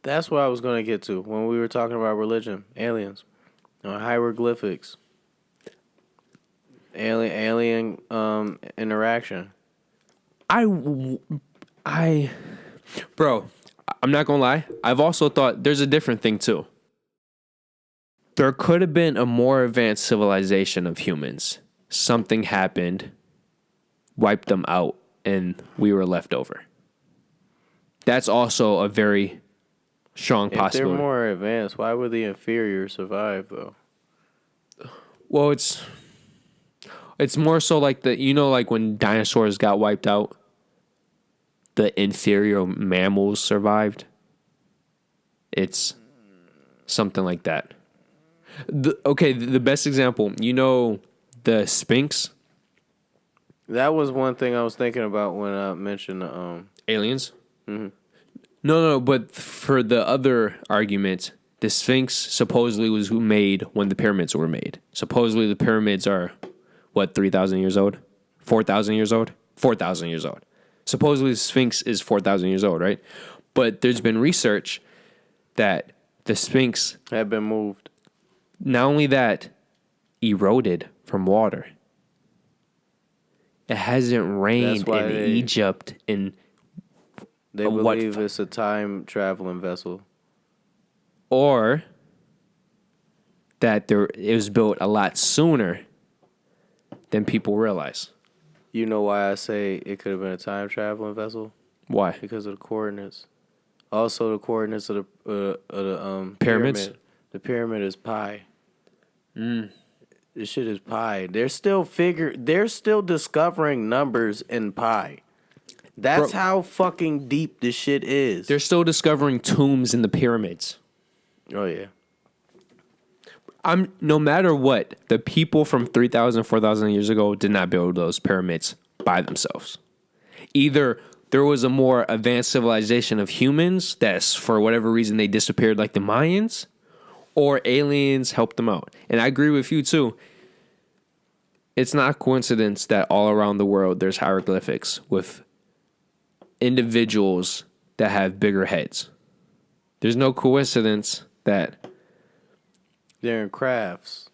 That's what I was going to get to when we were talking about religion, aliens, hieroglyphics, alien interaction. I, I, bro, I'm not gonna lie. I've also thought there's a different thing too. There could have been a more advanced civilization of humans. Something happened, wiped them out, and we were left over. That's also a very strong If they're possibility. more advanced, why would the inferior survive though? Well, it's more so like like when dinosaurs got wiped out, the inferior mammals survived. It's something like that. The best example, the Sphinx, That was one thing I was thinking about when I mentioned aliens. mhm. No, but for the other argument, the Sphinx supposedly was made when the pyramids were made. Supposedly the pyramids are, what, 3,000 years old? 4,000 years old? 4,000 years old. Supposedly the Sphinx is 4,000 years old, right? But there's been research that the Sphinx, Had been moved. not only that, eroded from water. It hasn't rained why in Egypt in They believe it's a time traveling vessel. or that it was built a lot sooner than people realize. You know why I say it could have been a time traveling vessel? Why? Because of the coordinates. Also, the coordinates of the Pyramids? pyramid. The pyramid is pi. This shit is pi. They're still discovering numbers in pi. That's how fucking deep this shit is. They're still discovering tombs in the pyramids. Oh yeah. No matter what, the people from 3,000, 4,000 years ago did not build those pyramids by themselves. Either there was a more advanced civilization of humans that's, for whatever reason, they disappeared like the Mayans, or aliens helped them out. And I agree with you, too. It's not a coincidence that all around the world there's hieroglyphics with individuals that have bigger heads. There's no coincidence that They're in crafts.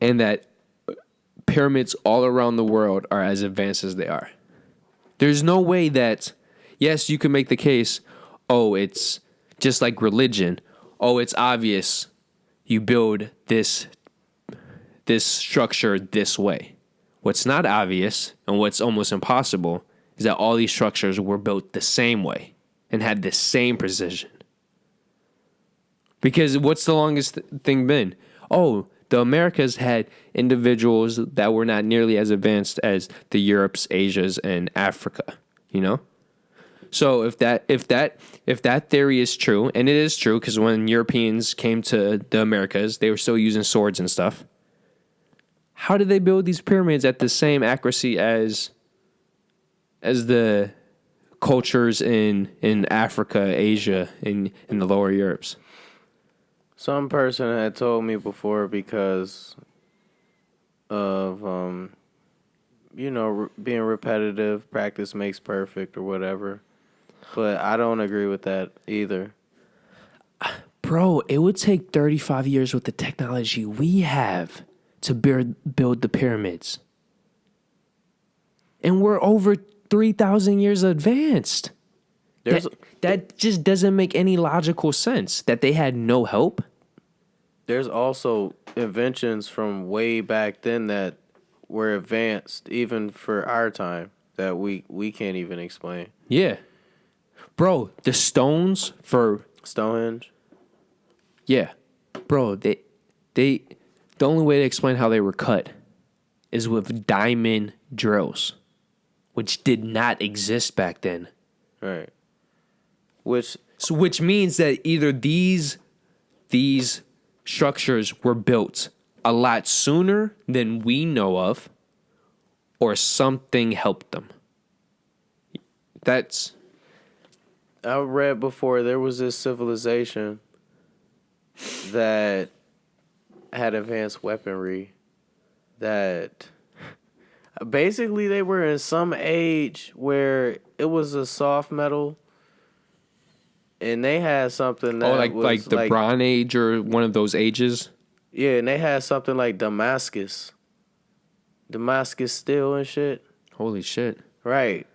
and that pyramids all around the world are as advanced as they are. There's no way that, yes, you can make the case, oh, it's just like religion. Oh, it's obvious you build this structure this way. What's not obvious and what's almost impossible is that all these structures were built the same way and had the same precision. Because what's the longest thing been? Oh, the Americas had individuals that were not nearly as advanced as the Europes, Asias, and Africa, So if that theory is true, and it is true because when Europeans came to the Americas, they were still using swords and stuff. How did they build these pyramids at the same accuracy as the cultures in Africa, Asia, in the lower Europes? Some person had told me before because of being repetitive, practice makes perfect or whatever. But I don't agree with that either. Bro, it would take 35 years with the technology we have to build the pyramids. And we're over 3,000 years advanced. That just doesn't make any logical sense that they had no help. There's also inventions from way back then that were advanced even for our time that we can't even explain. Yeah. Bro, the stones for Stonehenge? Yeah. Bro, the only way to explain how they were cut is with diamond drills, which did not exist back then. Right. Which means that either these structures were built a lot sooner than we know of, or something helped them. I read before there was this civilization that had advanced weaponry that basically they were in some age where it was a soft metal and they had something Oh, that like was the like, Bronze Age or one of those ages. yeah, and they had something like Damascus steel and shit. Holy shit. Right.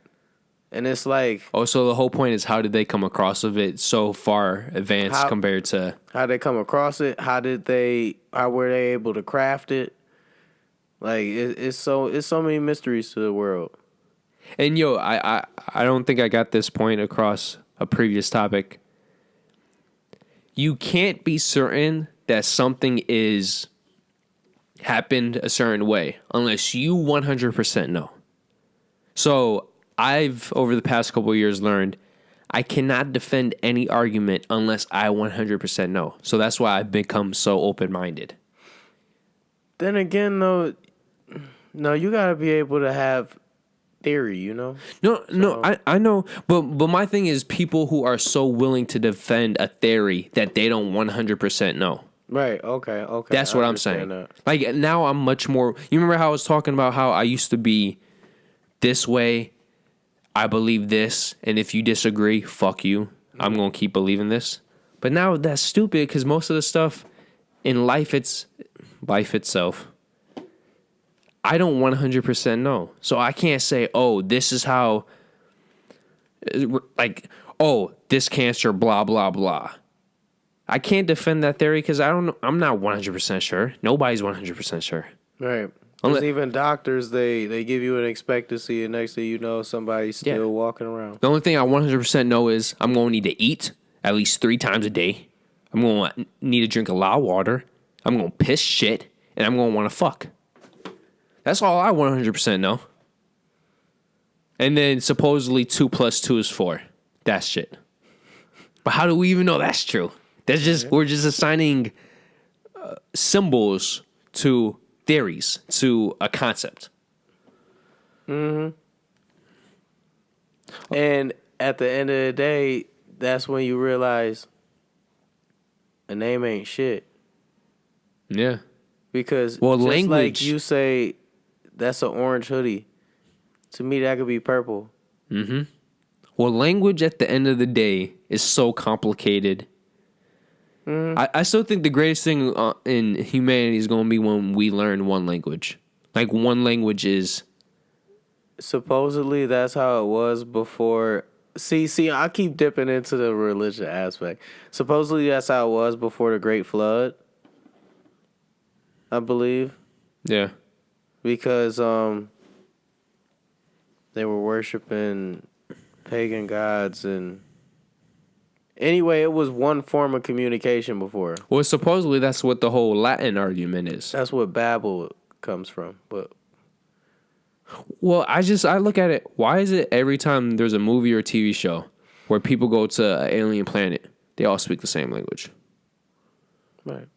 And it's like, Oh, so the whole point is how did they come across of it so far advanced how compared to? how they come across it? How were they able to craft it? Like it's so many mysteries to the world. And yo, I don't think I got this point across a previous topic. You can't be certain that something is happened a certain way unless you 100% know. So I've over the past couple of years learned I cannot defend any argument unless I 100% know. So that's why I've become so open-minded. Then again, though, no, you gotta be able to have theory, you know. No, So I know, but my thing is people who are so willing to defend a theory that they don't 100% know. right, okay, That's I what I'm saying. understand that. Like now I'm much more. You remember how I was talking about how I used to be this way. I believe this, and if you disagree, fuck you. I'm gonna keep believing this. But now that's stupid because most of the stuff in life, it's life itself. I don't 100% know, so I can't say, oh, this is how. Like, oh, this cancer, blah blah blah. I can't defend that theory because I don't know. I'm not 100% sure. Nobody's 100% sure. Right. Unless, Because even doctors, they give you an expectancy, and next thing you know, somebody's still walking around. the only thing I 100% know is I'm going to need to eat at least 3 times a day. I'm going to need to drink a lot of water. I'm going to piss shit, and I'm going to want to fuck. That's all I 100% know. And then supposedly 2 plus 2 is 4. That's shit. But how do we even know that's true? That's just we're just assigning symbols to theories, to a concept. And at the end of the day, that's when you realize a name ain't shit. Yeah. Because Well, just language. like you say, that's an orange hoodie. To me, that could be purple. Well, language at the end of the day is so complicated. I still think the greatest thing in humanity is going to be when we learn one language. Like one language is. Supposedly, that's how it was before. See, I keep dipping into the religion aspect. Supposedly, that's how it was before the Great Flood. I believe Yeah. because they were worshiping pagan gods, and anyway, it was one form of communication before. Well, supposedly that's what the whole Latin argument is. That's what Babel comes from. But Well, I look at it. Why is it every time there's a movie or TV show where people go to an alien planet, they all speak the same language, right,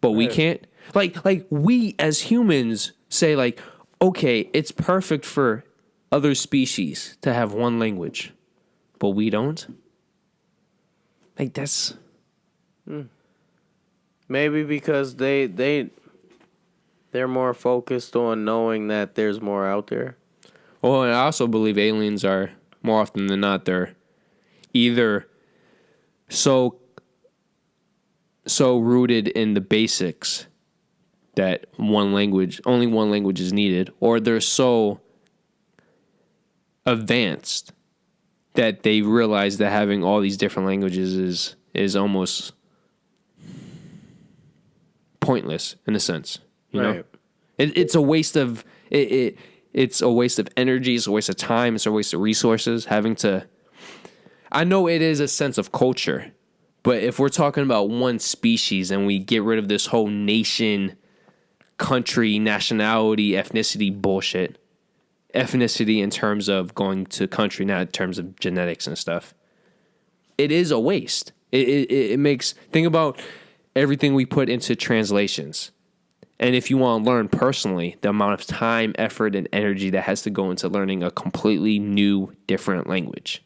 but we Yeah. can't? Like we as humans say like, okay, it's perfect for other species to have one language, but we don't. Like that's maybe because they're more focused on knowing that there's more out there. well, and I also believe aliens are more often than not they're either so rooted in the basics that only one language is needed, or they're so advanced that they realize that having all these different languages is almost pointless in a sense. You know, Right. it's a waste of it's a waste of energy. It's a waste of time. It's a waste of resources. Having to, I know it is a sense of culture, but if we're talking about one species and we get rid of this whole nation, country, nationality, ethnicity bullshit, ethnicity in terms of going to country, not in terms of genetics and stuff, it is a waste. It makes, think about everything we put into translations. And if you want to learn personally, the amount of time, effort, and energy that has to go into learning a completely new, different language.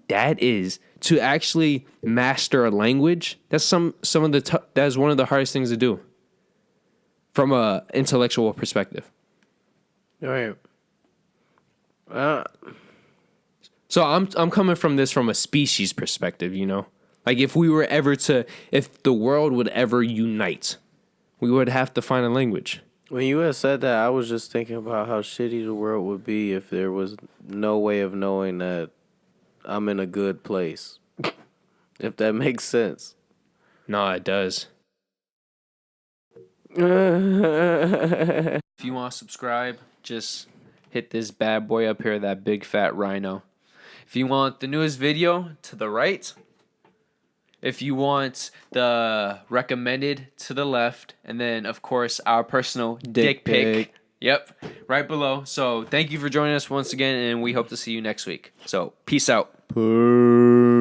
That is, to actually master a language, that's some of the that is one of the hardest things to do from a intellectual perspective. Right. So I'm coming from this from a species perspective, you know? Like if the world would ever unite, we would have to find a language. When you had said that, I was just thinking about how shitty the world would be if there was no way of knowing that I'm in a good place. If that makes sense. No, it does. All If you want to subscribe, just hit this bad boy up here, that big fat rhino. If you want the newest video, to the right. If you want the recommended, to the left. And then, of course, our personal dick pic. Yep, right below. So thank you for joining us once again, and we hope to see you next week. So peace out. Peace.